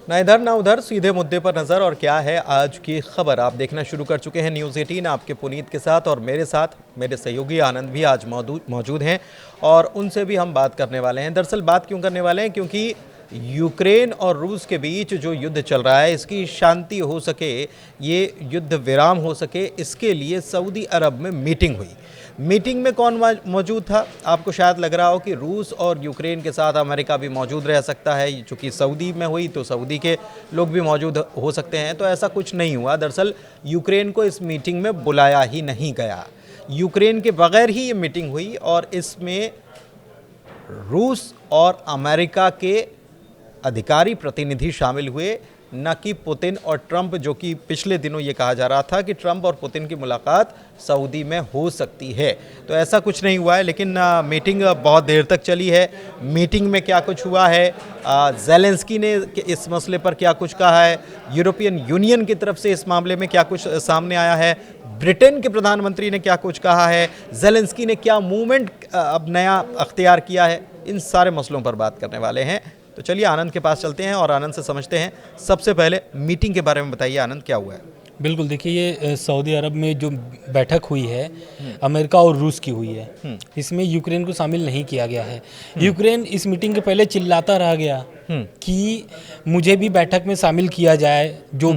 ना इधर ना उधर, सीधे मुद्दे पर नजर। और क्या है आज की खबर, आप देखना शुरू कर चुके हैं न्यूज़ 18 आपके पुनीत के साथ, और मेरे साथ मेरे सहयोगी आनंद भी आज मौजूद हैं और उनसे भी हम बात करने वाले हैं। दरअसल बात क्यों करने वाले हैं, क्योंकि यूक्रेन और रूस के बीच जो युद्ध चल रहा है, इसकी शांति हो सके, ये युद्ध विराम हो सके, इसके लिए सऊदी अरब में मीटिंग हुई। मीटिंग में कौन मौजूद था? आपको शायद लग रहा हो कि रूस और यूक्रेन के साथ अमेरिका भी मौजूद रह सकता है, चूँकि सऊदी में हुई तो सऊदी के लोग भी मौजूद हो सकते हैं। तो ऐसा कुछ नहीं हुआ। दरअसल यूक्रेन को इस मीटिंग में बुलाया ही नहीं गया, यूक्रेन के बगैर ही ये मीटिंग हुई और इसमें रूस और अमेरिका के अधिकारी प्रतिनिधि शामिल हुए, न कि पुतिन और ट्रंप, जो कि पिछले दिनों ये कहा जा रहा था कि ट्रंप और पुतिन की मुलाकात सऊदी में हो सकती है। तो ऐसा कुछ नहीं हुआ है, लेकिन मीटिंग बहुत देर तक चली है। मीटिंग में क्या कुछ हुआ है, ज़ेलेंस्की ने इस मसले पर क्या कुछ कहा है, यूरोपियन यूनियन की तरफ से इस मामले में क्या कुछ सामने आया है, ब्रिटेन के प्रधानमंत्री ने क्या कुछ कहा है, ज़ेलेंस्की ने क्या मूवमेंट अब नया अख्तियार किया है, इन सारे मसलों पर बात करने वाले हैं। तो चलिए आनंद के पास चलते हैं और आनंद से समझते हैं। सबसे पहले मीटिंग के बारे में बताइए आनंद, क्या हुआ है? बिल्कुल, देखिए ये सऊदी अरब में जो बैठक हुई है अमेरिका और रूस की हुई है, इसमें यूक्रेन को शामिल नहीं किया गया है। यूक्रेन इस मीटिंग के पहले चिल्लाता रह गया कि मुझे भी बैठक में शामिल किया जाए, जो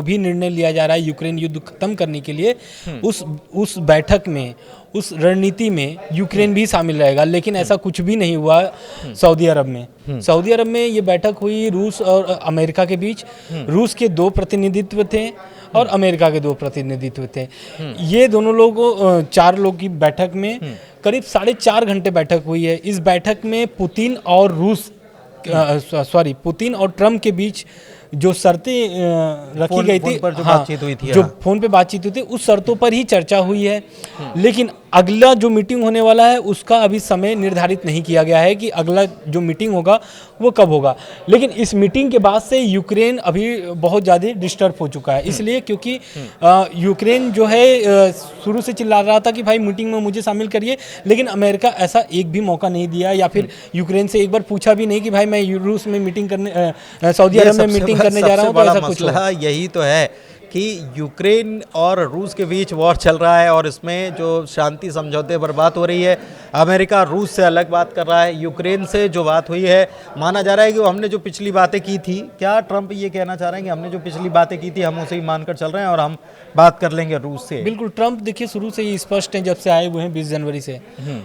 भी निर्णय लिया जा रहा है यूक्रेन युद्ध खत्म करने के लिए, उस बैठक में, उस रणनीति में यूक्रेन भी शामिल रहेगा। लेकिन ऐसा कुछ भी नहीं हुआ सऊदी अरब में। सऊदी अरब में ये बैठक हुई रूस और अमेरिका के बीच। रूस के 2 प्रतिनिधित्व थे और अमेरिका के 2 प्रतिनिधित्व थे। ये दोनों लोग 4 लोग की बैठक में करीब 4.5 घंटे बैठक हुई है। इस बैठक में पुतिन और ट्रम्प के बीच जो शर्तें रखी गई थी, फोन पर जो बातचीत हुई थी, जो फोन पे बातचीत हुई थी, उस शर्तों पर ही चर्चा हुई है। लेकिन अगला जो मीटिंग होने वाला है उसका अभी समय निर्धारित नहीं किया गया है कि अगला जो मीटिंग होगा वो कब होगा। लेकिन इस मीटिंग के बाद से यूक्रेन अभी बहुत ज़्यादा डिस्टर्ब हो चुका है, इसलिए क्योंकि यूक्रेन जो है शुरू से चिल्ला रहा था कि भाई मीटिंग में मुझे शामिल करिए, लेकिन अमेरिका ऐसा एक भी मौका नहीं दिया, या फिर यूक्रेन से एक बार पूछा भी नहीं कि भाई मैं रूस में मीटिंग करने, सऊदी अरब में मीटिंग करने जा रहा हूँ। तो ऐसा कुछ यही तो है कि यूक्रेन और रूस के बीच वॉर चल रहा है और इसमें जो शांति समझौते पर बात हो रही है, अमेरिका रूस से अलग बात कर रहा है। यूक्रेन से जो बात हुई है, माना जा रहा है कि हमने जो पिछली बातें की थी, क्या ट्रंप ये कहना चाह रहे हैं कि हमने जो पिछली बातें की थी हम उसे ही मानकर चल रहे हैं और हम बात कर लेंगे रूस से? बिल्कुल, ट्रंप देखिए शुरू से ही स्पष्ट हैं, जब से आए हुए हैं 20 जनवरी से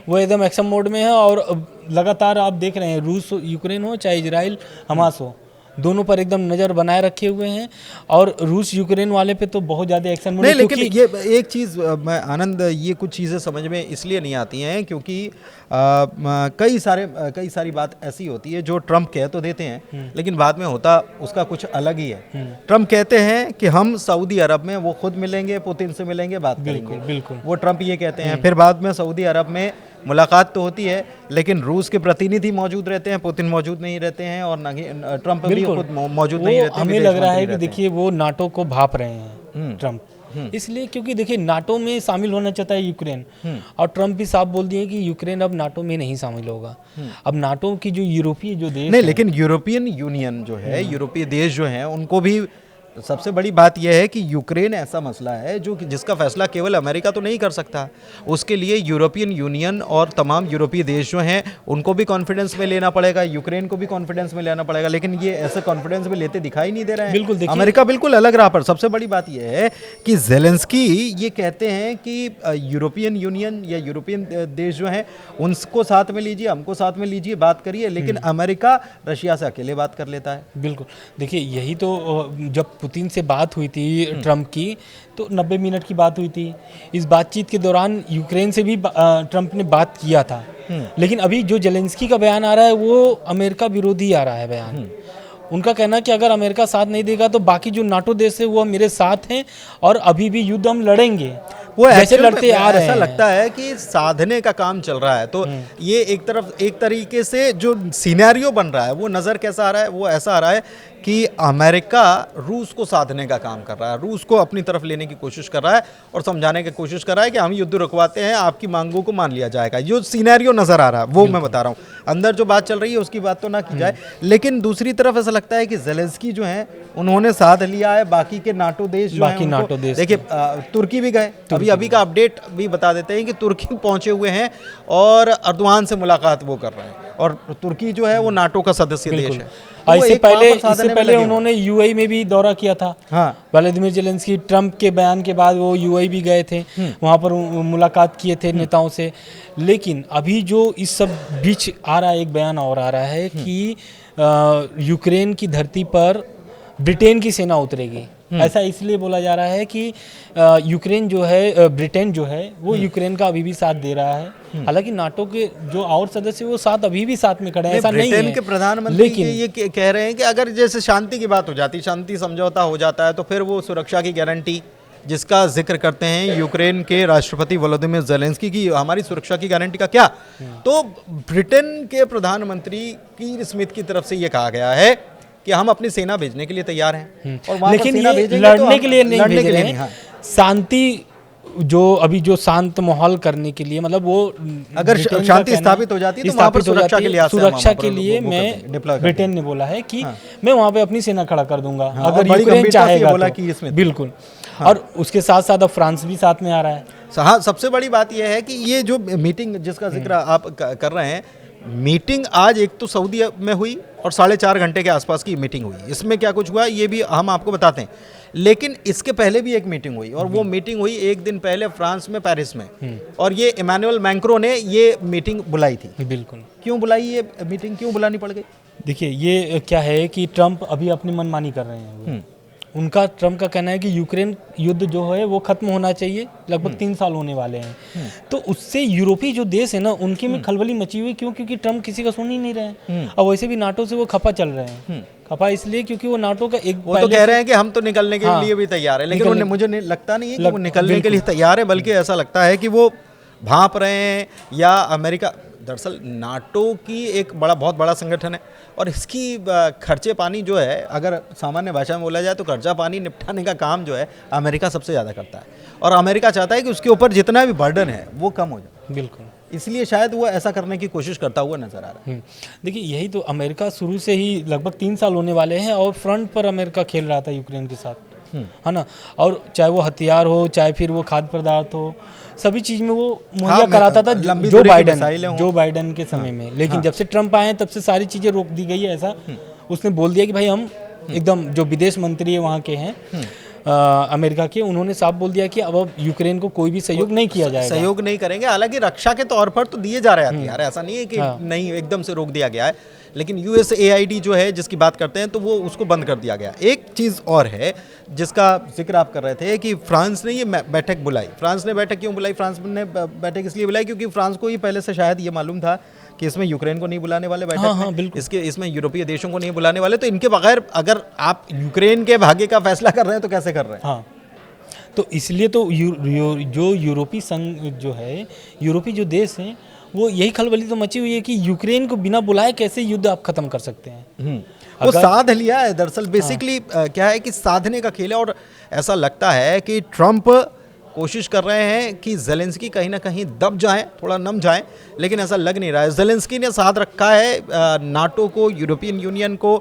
वो एकदम एक्शन मोड में है। और लगातार आप देख रहे हैं, रूस यूक्रेन हो चाहे इजराइल हमास हो, दोनों पर एकदम नज़र बनाए रखे हुए हैं। और रूस यूक्रेन वाले पे तो बहुत ज़्यादा एक्शन नहीं, लेकिन ये एक चीज़ मैं आनंद, ये कुछ चीज़ें समझ में इसलिए नहीं आती हैं क्योंकि कई सारी बात ऐसी होती है जो ट्रंप कह तो देते हैं लेकिन बाद में होता उसका कुछ अलग ही है। ट्रंप कहते हैं कि हम सऊदी अरब में, वो खुद मिलेंगे, पुतिन से मिलेंगे, बात करेंगे। बिल्कुल वो ट्रंप ये कहते हैं। फिर बाद में सऊदी अरब में मुलाकात तो होती है लेकिन रूस के प्रतिनिधि मौजूद रहते हैं, पुतिन मौजूद नहीं रहते हैं और ना ही ट्रंप भी खुद मौजूद नहीं रहते। हमें लग रहा है कि देखिए वो नाटो को भाप रहे हैं ट्रंप, इसलिए क्योंकि देखिए नाटो में शामिल होना चाहता है यूक्रेन, और ट्रंप भी साफ बोल दिए कि यूक्रेन अब नाटो में नहीं शामिल होगा। अब नाटो की जो यूरोपीय जो देश नहीं, लेकिन यूरोपियन यूनियन जो है, यूरोपीय देश जो हैं, उनको भी सबसे बड़ी बात यह है कि यूक्रेन ऐसा मसला है जो कि जिसका फैसला केवल अमेरिका तो नहीं कर सकता, उसके लिए यूरोपियन यूनियन और तमाम यूरोपीय देश जो हैं उनको भी कॉन्फिडेंस में लेना पड़ेगा, यूक्रेन को भी कॉन्फिडेंस में लेना पड़ेगा। लेकिन ये ऐसे कॉन्फिडेंस में लेते दिखाई नहीं दे रहे हैं। बिल्कुल, अमेरिका बिल्कुल अलग राह पर। सबसे बड़ी बात यह है कि ज़ेलेंस्की ये कहते हैं कि यूरोपियन यूनियन या यूरोपियन देश जो हैं उनको साथ में लीजिए, हमको साथ में लीजिए, बात करिए, लेकिन अमेरिका रशिया से अकेले बात कर लेता है। बिल्कुल, देखिए यही तो जब पुतिन से बात हुई थी ट्रंप की, तो 90 मिनट की बात हुई थी। इस बातचीत के दौरान यूक्रेन से भी ट्रंप ने बात किया था। लेकिन अभी जो ज़ेलेंस्की का बयान आ रहा है वो अमेरिका विरोधी आ रहा है बयान। उनका कहना है कि अगर अमेरिका साथ नहीं देगा तो बाकी जो नाटो देश है वो मेरे साथ हैं और अभी भी युद्ध हम लड़ेंगे, वो जैसे लड़ते आ रहे हैं। ऐसा लगता है कि साधने का काम चल रहा है। तो ये एक तरीके से जो सिनेरियो बन रहा है वो नज़र कैसा आ रहा है, वो ऐसा आ रहा है कि अमेरिका रूस को साधने का काम कर रहा है, रूस को अपनी तरफ लेने की कोशिश कर रहा है और समझाने की कोशिश कर रहा है कि हम युद्ध रुकवाते हैं, आपकी मांगों को मान लिया जाएगा। जो सीनैरियो नज़र आ रहा है वो मैं बता रहा हूँ। अंदर जो बात चल रही है उसकी बात तो ना की जाए, लेकिन दूसरी तरफ ऐसा लगता है कि ज़ेलेंस्की जो है उन्होंने साध लिया है बाकी के नाटो देश जो बाकी हैं नाटो उनको। देश देखिए तुर्की भी गए, अभी का अपडेट भी बता देते हैं कि तुर्की पहुंचे हुए हैं और अर्दवान से मुलाकात वो कर रहे हैं, और तुर्की जो है वो नाटो का सदस्य देश है। तो वो इससे एक पावर पहले साधने में पहले लगे हुए हैं। उन्होंने यूएई में भी दौरा किया था। हाँ व्लादिमीर जेलेंस्की ट्रंप के बयान के बाद वो यूएई भी गए थे, वहाँ पर मुलाकात किए थे नेताओं से। लेकिन अभी जो इस सब बीच आ रहा है, एक बयान और आ रहा है कि यूक्रेन की धरती पर ब्रिटेन की सेना उतरेगी। ऐसा इसलिए बोला जा रहा है कि यूक्रेन जो है, ब्रिटेन जो है वो यूक्रेन का अभी भी साथ दे रहा है। हालांकि नाटो के जो और सदस्य वो साथ अभी भी साथ में खड़े हैं, ऐसा नहीं है। ब्रिटेन के प्रधानमंत्री ये कह रहे हैं कि अगर जैसे शांति की बात हो जाती, शांति समझौता हो जाता है, तो फिर वो सुरक्षा की गारंटी जिसका जिक्र करते हैं यूक्रेन के राष्ट्रपति वोलोदिमीर ज़ेलेंस्की की, हमारी सुरक्षा की गारंटी का क्या। तो ब्रिटेन के प्रधानमंत्री कीर स्मिथ की तरफ से ये कहा गया है कि हम अपनी सेना भेजने के लिए तैयार हैं, और वहां पर लेकिन सेना ये भेजेंगे लड़ने तो के लिए नहीं भेज रहे हैं, हाँ। शांति जो अभी जो शांत माहौल करने के लिए, मतलब वो अगर ब्रिटेन का शांति कहना स्थापित हो जाती है तो वहां पर स्थापित हो सुरक्षा जाती के है। लिए सुरक्षा के लिए मैं, ब्रिटेन ने बोला है कि मैं वहां पे अपनी सेना खड़ा कर दूंगा अगर यूक्रेन चाहेगा तो। बिल्कुल। और उसके साथ साथ अब फ्रांस भी साथ में आ रहा है। हाँ, सबसे बड़ी बात यह है कि ये जो मीटिंग जिसका जिक्र आप कर रहे हैं, मीटिंग आज एक तो सऊदी में हुई और 4.5 घंटे के आसपास की मीटिंग हुई। इसमें क्या कुछ हुआ ये भी हम आपको बताते हैं, लेकिन इसके पहले भी एक मीटिंग हुई, और वो मीटिंग हुई एक दिन पहले फ्रांस में, पेरिस में, और ये इमैनुअल मैक्रों ने ये मीटिंग बुलाई थी। बिल्कुल। क्यों बुलाई ये मीटिंग, क्यों बुलानी पड़ गई? देखिए ये क्या है कि ट्रंप अभी अपनी मनमानी कर रहे हैं। उनका, ट्रंप का कहना है कि यूक्रेन युद्ध जो है वो खत्म होना चाहिए, लगभग 3 साल होने वाले हैं। तो उससे यूरोपीय जो देश है ना, उनके में खलबली मची हुई। क्यों? क्योंकि ट्रंप किसी का सुन ही नहीं रहे हैं, और वैसे भी नाटो से वो खफा चल रहे हैं। खफा इसलिए क्योंकि वो नाटो का एक, वो तो कह रहे हैं कि हम तो निकलने के लिए भी तैयार है, लेकिन मुझे लगता नहीं है कि वो निकलने के लिए तैयार है, बल्कि ऐसा लगता है कि वो भांप रहे हैं, या अमेरिका, दरअसल नाटो की एक बहुत बड़ा संगठन है, और इसकी खर्चे पानी जो है, अगर सामान्य भाषा में बोला जाए तो खर्चा पानी निपटाने का काम जो है अमेरिका सबसे ज़्यादा करता है, और अमेरिका चाहता है कि उसके ऊपर जितना भी बर्डन है वो कम हो जाए। बिल्कुल। इसलिए शायद वो ऐसा करने की कोशिश करता हुआ नजर आ रहा है। देखिए यही तो, अमेरिका शुरू से ही लगभग 3 साल होने वाले हैं और फ्रंट पर अमेरिका खेल रहा था यूक्रेन के साथ, है ना। और चाहे वो हथियार हो, चाहे फिर वो खाद्य पदार्थ हो, सभी चीज में वो मुहैया कराता था जो बाइडन के समय में। लेकिन जब से ट्रंप आए तब से सारी चीजें रोक दी गई है। ऐसा उसने बोल दिया कि भाई हम एकदम, जो विदेश मंत्री है वहाँ के हैं अमेरिका के, उन्होंने साफ बोल दिया कि अब यूक्रेन को कोई भी सहयोग नहीं किया जाएगा, सहयोग नहीं करेंगे। हालांकि रक्षा के तौर पर तो दिए जा रहे हैं हथियार, ऐसा नहीं है कि नहीं एकदम से रोक दिया गया है, लेकिन USAID जो है जिसकी बात करते हैं तो वो उसको बंद कर दिया गया। एक चीज़ और है जिसका जिक्र आप कर रहे थे कि फ्रांस ने ये बैठक बुलाई। फ्रांस ने बैठक क्यों बुलाई? फ्रांस ने बैठक इसलिए बुलाई क्योंकि फ्रांस को ही पहले से शायद ये मालूम था कि इसमें यूक्रेन को नहीं बुलाने वाले बैठक में, इसमें यूरोपीय देशों को नहीं बुलाने वाले, तो इनके बगैर अगर आप यूक्रेन के भाग्य का फैसला कर रहे हैं तो कैसे कर रहे हैं? तो इसलिए तो जो यूरोपीय संघ जो है, यूरोपीय जो देश हैं, वो यही खलबली तो मची हुई है कि यूक्रेन को बिना बुलाए कैसे युद्ध आप खत्म कर सकते हैं। वो साध लिया है दरअसल, बेसिकली क्या है कि साधने का खेल है, और ऐसा लगता है कि ट्रंप कोशिश कर रहे हैं कि ज़ेलेंस्की कहीं ना कहीं दब जाएं, थोड़ा नम जाएं, लेकिन ऐसा लग नहीं रहा है। ज़ेलेंस्की ने साथ रखा है नाटो को, यूरोपियन यूनियन को।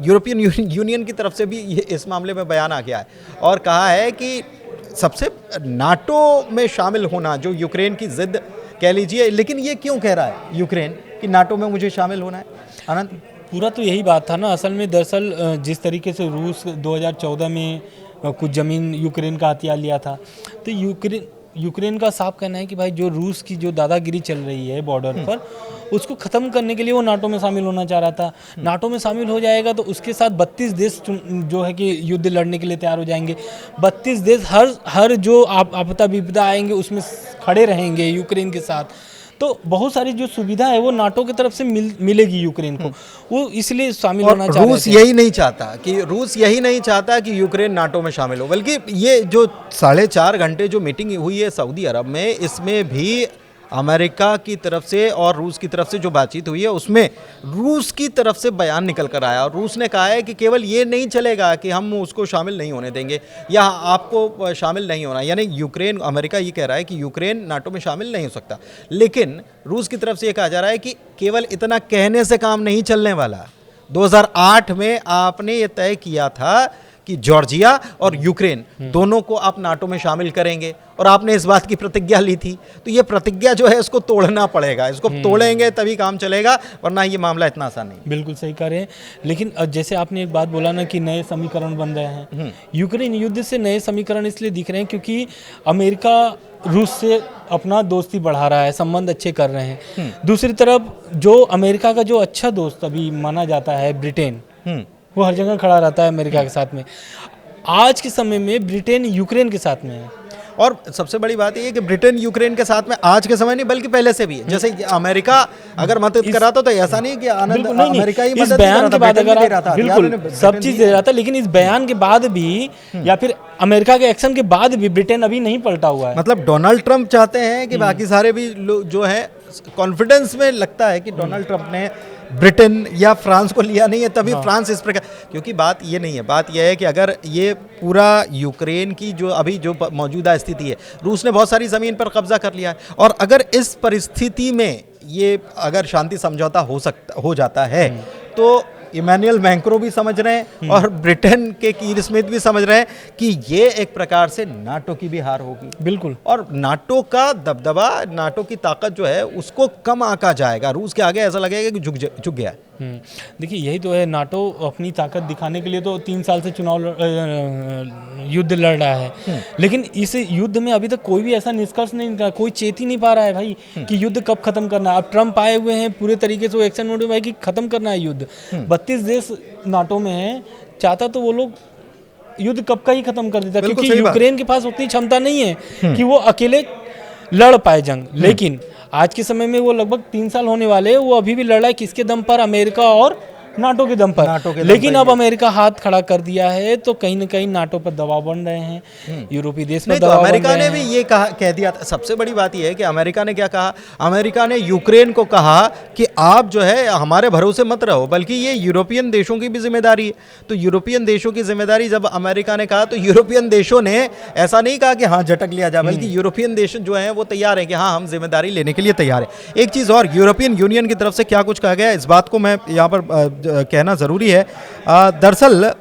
यूरोपियन यूनियन की तरफ से भी ये इस मामले में बयान आ गया है, और कहा है कि सबसे नाटो में शामिल होना, जो यूक्रेन की जिद कह लीजिए, लेकिन ये क्यों कह रहा है यूक्रेन कि नाटो में मुझे शामिल होना है? आनंद, पूरा तो यही बात था ना असल में। दरअसल जिस तरीके से रूस 2014 में कुछ ज़मीन यूक्रेन का हथिया लिया था, तो यूक्रेन का साफ कहना है कि भाई जो रूस की जो दादागिरी चल रही है बॉर्डर पर, उसको ख़त्म करने के लिए वो नाटो में शामिल होना चाह रहा था। नाटो में शामिल हो जाएगा तो उसके साथ 32 देश जो है कि युद्ध लड़ने के लिए तैयार हो जाएंगे। 32 देश हर जो आपदा विपदा आएंगे उसमें खड़े रहेंगे यूक्रेन के साथ। तो बहुत सारी जो सुविधा है वो नाटो की तरफ से मिलेगी यूक्रेन को, वो इसलिए शामिल होना चाहता है। रूस यही नहीं चाहता कि यूक्रेन नाटो में शामिल हो, बल्कि ये जो 4.5 घंटे जो मीटिंग हुई है सऊदी अरब में, इसमें भी अमेरिका की तरफ से और रूस की तरफ से जो बातचीत हुई है उसमें रूस की तरफ से बयान निकल कर आया और रूस ने कहा है कि केवल ये नहीं चलेगा कि हम उसको शामिल नहीं होने देंगे या आपको शामिल नहीं होना, यानी यूक्रेन, अमेरिका ये कह रहा है कि यूक्रेन नाटो में शामिल नहीं हो सकता। लेकिन रूस की तरफ से ये कहा जा रहा है कि केवल इतना कहने से काम नहीं चलने वाला। 2008 में आपने ये तय किया था कि जॉर्जिया और यूक्रेन दोनों को आप नाटो में शामिल करेंगे और आपने इस बात की प्रतिज्ञा ली थी, तो ये प्रतिज्ञा जो है इसको तोड़ना पड़ेगा, इसको तोड़ेंगे तभी काम चलेगा, वरना ये मामला इतना आसान नहीं। बिल्कुल सही कह रहे हैं। लेकिन जैसे आपने एक बात बोला ना कि नए समीकरण बन रहे हैं, यूक्रेन युद्ध से नए समीकरण इसलिए दिख रहे हैं क्योंकि अमेरिका रूस से अपना दोस्ती बढ़ा रहा है, संबंध अच्छे कर रहे हैं। दूसरी तरफ जो अमेरिका का जो अच्छा दोस्त अभी माना जाता है ब्रिटेन, वो हर जगह खड़ा रहता है अमेरिका के साथ में। आज के समय में ब्रिटेन यूक्रेन के साथ में है। और सबसे बड़ी बात यह है कि ब्रिटेन यूक्रेन के साथ में आज के समय नहीं बल्कि पहले से भी है। जैसे अमेरिका अगर मदद कर रहा था तो ऐसा नहीं कि आनंद अमेरिका ही इस मदद बयान के बाद अगर बिल्कुल सब चीज दे रहा था, लेकिन इस बयान के बाद भी या फिर अमेरिका के एक्शन के बाद भी ब्रिटेन अभी नहीं पलटा हुआ है। मतलब डोनाल्ड ट्रंप चाहते हैं कि बाकी सारे भी लोग जो है कॉन्फिडेंस में लगता है कि डोनाल्ड ट्रंप ने ब्रिटेन या फ्रांस को लिया नहीं है, तभी फ्रांस इस प्रकार, क्योंकि बात ये नहीं है, बात यह है कि अगर ये पूरा यूक्रेन की जो अभी जो मौजूदा स्थिति है, रूस ने बहुत सारी ज़मीन पर कब्जा कर लिया है और अगर इस परिस्थिति में ये अगर शांति समझौता हो जाता है तो इमैनुअल मैक्रों भी समझ रहे हैं और ब्रिटेन के कीर स्मिथ भी समझ रहे हैं कि ये एक प्रकार से नाटो की भी हार होगी। बिल्कुल। और नाटो का दबदबा, नाटो की ताकत जो है उसको कम आंका जाएगा। रूस के आगे ऐसा लगेगा कि झुक गया है। देखिए यही तो है, नाटो अपनी ताकत दिखाने के लिए तो 3 साल से युद्ध लड़ रहा है, लेकिन इस युद्ध में अभी तक कोई भी ऐसा निष्कर्ष नहीं निकला, कोई चेत ही नहीं पा रहा है भाई कि युद्ध कब खत्म करना है। अब ट्रम्प आए हुए हैं पूरे तरीके से वो एक्शन मोड में भाई कि खत्म करना है युद्ध। 32 देश नाटो में है, चाहता तो वो लोग युद्ध कब का ही खत्म कर देता, क्योंकि यूक्रेन के पास उतनी क्षमता नहीं है कि वो अकेले लड़ पाए जंग। लेकिन आज के समय में वो लगभग 3 साल होने वाले हैं, वो अभी भी लड़ रहा है किसके दम पर, अमेरिका और नाटो के दम पर। लेकिन अब अमेरिका हाथ खड़ा कर दिया है तो कहीं ना कहीं नाटो पर दबाव बन रहे हैं, यूरोपीय देश पर दबाव बन रहे हैं। अमेरिका ने भी ये कह दिया था। सबसे बड़ी बात ये है कि अमेरिका ने क्या कहा, अमेरिका ने यूक्रेन को कहा कि आप जो है हमारे भरोसे मत रहो, बल्कि ये यूरोपियन देशों की भी जिम्मेदारी है। तो यूरोपियन देशों की जिम्मेदारी जब अमेरिका ने कहा तो यूरोपियन देशों ने ऐसा नहीं कहा कि हाँ झटक लिया जाए, बल्कि यूरोपियन देश जो है वो तैयार है कि हाँ हम जिम्मेदारी लेने के लिए तैयार है। एक चीज़ और, यूरोपियन यूनियन की तरफ से क्या कुछ कहा गया, इस बात को मैं यहाँ पर कहना ज़रूरी है। दरअसल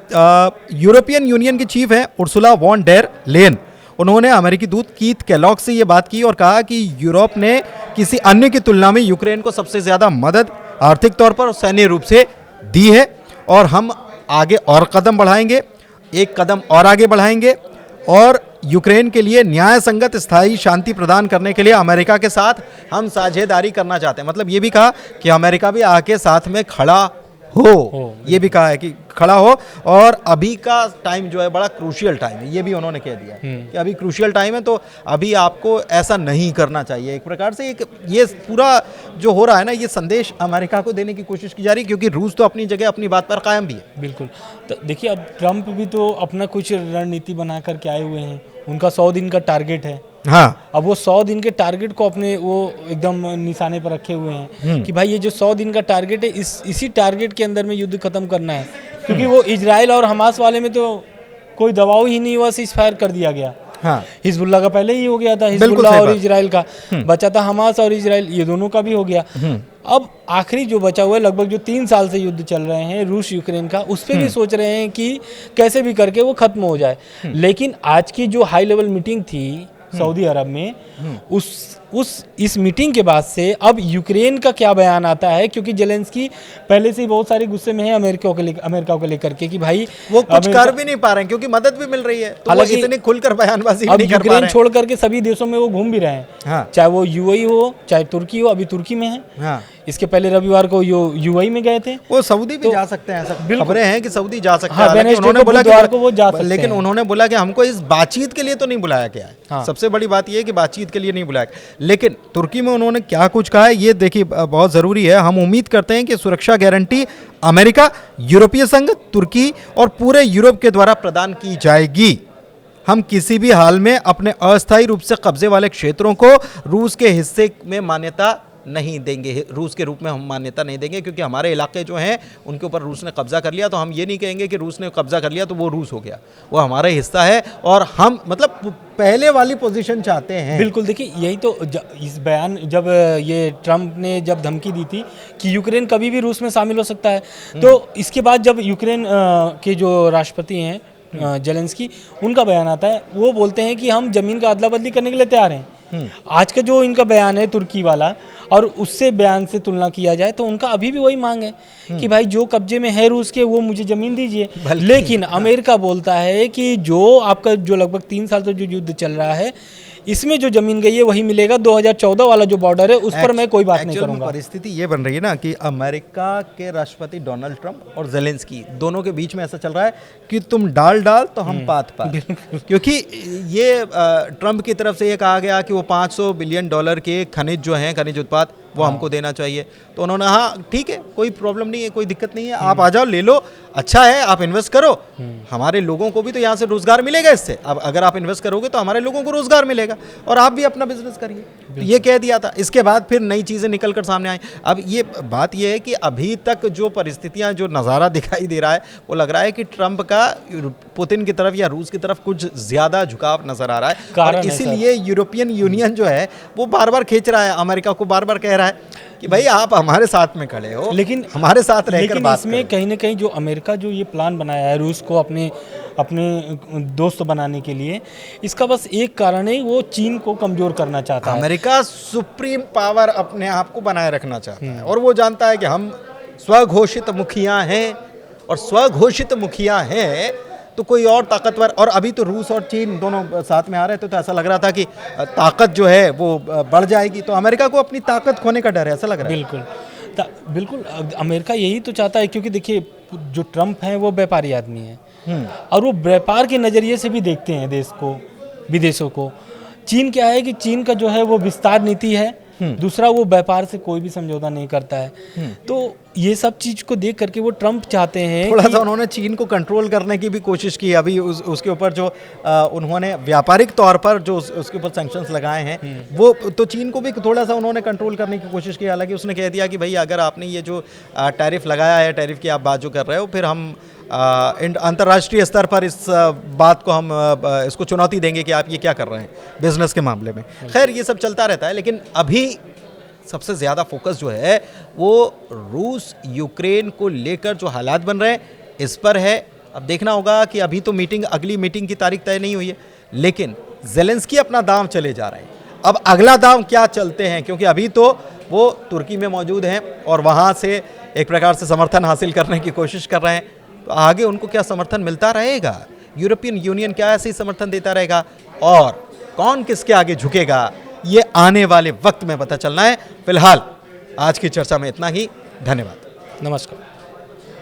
यूरोपियन यूनियन की चीफ हैं उर्सुला वॉन डेर लेन, उन्होंने अमेरिकी दूत कीथ केलॉग से ये बात की और कहा कि यूरोप ने किसी अन्य की तुलना में यूक्रेन को सबसे ज़्यादा मदद आर्थिक तौर पर और सैन्य रूप से दी है और हम आगे और कदम बढ़ाएंगे, एक कदम और आगे बढ़ाएंगे और यूक्रेन के लिए न्याय संगत स्थायी शांति प्रदान करने के लिए अमेरिका के साथ हम साझेदारी करना चाहते हैं। मतलब ये भी कहा कि अमेरिका भी आके साथ में खड़ा हो, ये भी कहा है कि खड़ा हो। और अभी का टाइम जो है बड़ा क्रूशियल टाइम है, ये भी उन्होंने कह दिया कि अभी क्रूशियल टाइम है, तो अभी आपको ऐसा नहीं करना चाहिए। एक प्रकार से ये पूरा जो हो रहा है ना, ये संदेश अमेरिका को देने की कोशिश की जा रही है, क्योंकि रूस तो अपनी जगह अपनी बात पर कायम भी है। बिल्कुल। तो देखिए अब ट्रम्प भी तो अपना कुछ रणनीति बना करके आए हुए हैं, उनका 100 दिन का टारगेट है। हाँ, अब वो 100 दिन के टारगेट को अपने वो एकदम निशाने पर रखे हुए हैं कि भाई ये जो 100 दिन का टारगेट है, इसी टारगेट के अंदर में युद्ध खत्म करना है। क्योंकि वो इजराइल और हमास वाले में तो कोई दबाव ही नहीं हुआ, सीज फायर कर दिया गया। हाँ, हिजबुल्लाह का पहले ही हो गया था, हिजबुल्लाह और इजराइल का बचा था, हमास और इजराइल ये दोनों का भी हो गया। अब आखिरी जो बचा हुआ है, लगभग जो 3 साल से युद्ध चल रहे हैं रूस यूक्रेन का, उस पर भी सोच रहे हैं कि कैसे भी करके वो खत्म हो जाए। लेकिन आज की जो हाई लेवल मीटिंग थी सऊदी अरब में, इस मीटिंग के बाद से अब यूक्रेन का क्या बयान आता है, क्योंकि जेलेंस्की पहले से ही बहुत सारे गुस्से में है अमेरिका को लेकर के कि भाई वो कुछ कर भी नहीं पा रहे हैं क्योंकि मदद भी मिल रही है, तो वो इतने खुलकर बयानबाजी नहीं कर पा रहे हैं। यूक्रेन छोड़ करके सभी देशों में वो घूम भी रहे हैं। हाँ। चाहे वो यूएई हो चाहे तुर्की हो, अभी तुर्की में है। हाँ। इसके पहले रविवार को यूएई में गए थे। वो सऊदी भी जा सकते हैं, ऐसा खबरें हैं कि सऊदी जा सकते हैं। उन्होंने बोला कि वो जा सकते हैं, लेकिन उन्होंने बोला कि हमको इस बातचीत के लिए तो नहीं बुलाया गया है। हाँ। सबसे बड़ी बात यह है कि बातचीत के लिए नहीं बुलाया गया। लेकिन तुर्की में उन्होंने क्या कुछ कहा है ये देखिए, बहुत ज़रूरी है। हम उम्मीद करते हैं कि सुरक्षा गारंटी अमेरिका, यूरोपीय संघ, तुर्की और पूरे यूरोप के द्वारा प्रदान की जाएगी। हम किसी भी हाल में अपने अस्थायी रूप से कब्जे वाले क्षेत्रों को रूस के हिस्से में मान्यता नहीं देंगे, रूस के रूप में हम मान्यता नहीं देंगे, क्योंकि हमारे इलाके जो हैं उनके ऊपर रूस ने कब्जा कर लिया। तो हम ये नहीं कहेंगे कि रूस ने कब्जा कर लिया तो वो रूस हो गया, वो हमारा हिस्सा है और हम मतलब पहले वाली पोजीशन चाहते हैं। बिल्कुल, देखिए यही तो इस बयान जब ये ट्रम्प ने जब धमकी दी थी कि यूक्रेन कभी भी रूस में शामिल हो सकता है, तो इसके बाद जब यूक्रेन के जो राष्ट्रपति हैं जेलेंस्की, उनका बयान आता है, वो बोलते हैं कि हम ज़मीन का अदला बदली करने के लिए तैयार हैं। आज का जो इनका बयान है तुर्की वाला, और उससे बयान से तुलना किया जाए तो उनका अभी भी वही मांग है कि भाई जो कब्जे में है रूस के वो मुझे ज़मीन दीजिए। लेकिन अमेरिका बोलता है कि जो आपका जो लगभग 3 साल से जो युद्ध चल रहा है इसमें जो जमीन गई है वही मिलेगा। 2014 वाला जो बॉर्डर है उस पर मैं कोई बात नहीं करूंगा। परिस्थिति ये बन रही है ना कि अमेरिका के राष्ट्रपति डोनाल्ड ट्रंप और जेलेंस्की दोनों के बीच में ऐसा चल रहा है कि तुम डाल तो हम पात क्योंकि ये ट्रंप की तरफ से ये कहा गया कि वो $500 बिलियन के खनिज जो हैं, खनिज उत्पाद वो हमको देना चाहिए। तो उन्होंने हाँ ठीक है, कोई प्रॉब्लम नहीं है, कोई दिक्कत नहीं है, आप आ जाओ, ले लो, अच्छा है, आप इन्वेस्ट करो, हमारे लोगों को भी तो यहाँ से रोजगार मिलेगा इससे। अब अगर आप इन्वेस्ट करोगे तो हमारे लोगों को रोजगार मिलेगा और आप भी अपना बिजनेस करिए। तो ये कह दिया था। इसके बाद फिर नई चीज़ें निकल कर सामने आई। अब ये बात ये है कि अभी तक जो परिस्थितियाँ, जो नज़ारा दिखाई दे रहा है, वो लग रहा है कि ट्रंप का पुतिन की तरफ या रूस की तरफ कुछ ज़्यादा झुकाव नज़र आ रहा है और इसीलिए यूरोपियन यूनियन जो है वो बार बार खींच रहा है, अमेरिका को बार बार कह रहा है कि भाई आप हमारे साथ में खड़े हो, लेकिन हमारे साथ रहकर बात करो। इसमें कहीं ना कहीं जो अमेरिका जो ये प्लान बनाया है रूस को अपने दोस्त बनाने के लिए, इसका बस एक कारण है, वो चीन को कमजोर करना चाहता है। अमेरिका सुप्रीम पावर अपने आप को बनाए रखना चाहता है और वो जानता है कि हम स्वघोषित मुखिया हैं, और स्वघोषित मुखिया हैं तो कोई और ताकतवर, और अभी तो रूस और चीन दोनों साथ में आ रहे थे तो ऐसा लग रहा था कि ताकत जो है वो बढ़ जाएगी। तो अमेरिका को अपनी ताकत खोने का डर है, ऐसा लग रहा है। बिल्कुल अमेरिका यही तो चाहता है, क्योंकि देखिए जो ट्रंप हैं वो व्यापारी आदमी है और वो व्यापार के नज़रिए से भी देखते हैं देश को, विदेशों को। चीन क्या है कि चीन का जो है वो विस्तार नीति है, दूसरा वो व्यापार से कोई भी समझौता नहीं करता है। तो ये सब चीज को देख करके वो ट्रंप चाहते हैं थोड़ा सा उन्होंने चीन को कंट्रोल करने की भी कोशिश की। अभी उसके ऊपर जो उन्होंने व्यापारिक तौर पर जो उसके ऊपर सैंक्शंस लगाए हैं, वो तो चीन को भी थोड़ा सा उन्होंने कंट्रोल करने की कोशिश की। हालांकि उसने कह दिया कि भाई अगर आपने ये जो टैरिफ लगाया है, टैरिफ की आप बात जो कर रहे हो, फिर हम अंतर्राष्ट्रीय स्तर पर इस बात को हम इसको चुनौती देंगे कि आप ये क्या कर रहे हैं बिजनेस के मामले में। खैर ये सब चलता रहता है, लेकिन अभी सबसे ज़्यादा फोकस जो है वो रूस यूक्रेन को लेकर जो हालात बन रहे हैं इस पर है। अब देखना होगा कि अभी तो अगली मीटिंग की तारीख तय नहीं हुई है, लेकिन जेलेंस्की अपना दांव चले जा रहे हैं। अब अगला दांव क्या चलते हैं, क्योंकि अभी तो वो तुर्की में मौजूद हैं और वहाँ से एक प्रकार से समर्थन हासिल करने की कोशिश कर रहे हैं। तो आगे उनको क्या समर्थन मिलता रहेगा, यूरोपियन यूनियन क्या ऐसे ही समर्थन देता रहेगा, और कौन किसके आगे झुकेगा, ये आने वाले वक्त में पता चलना है। फिलहाल आज की चर्चा में इतना ही। धन्यवाद। नमस्कार।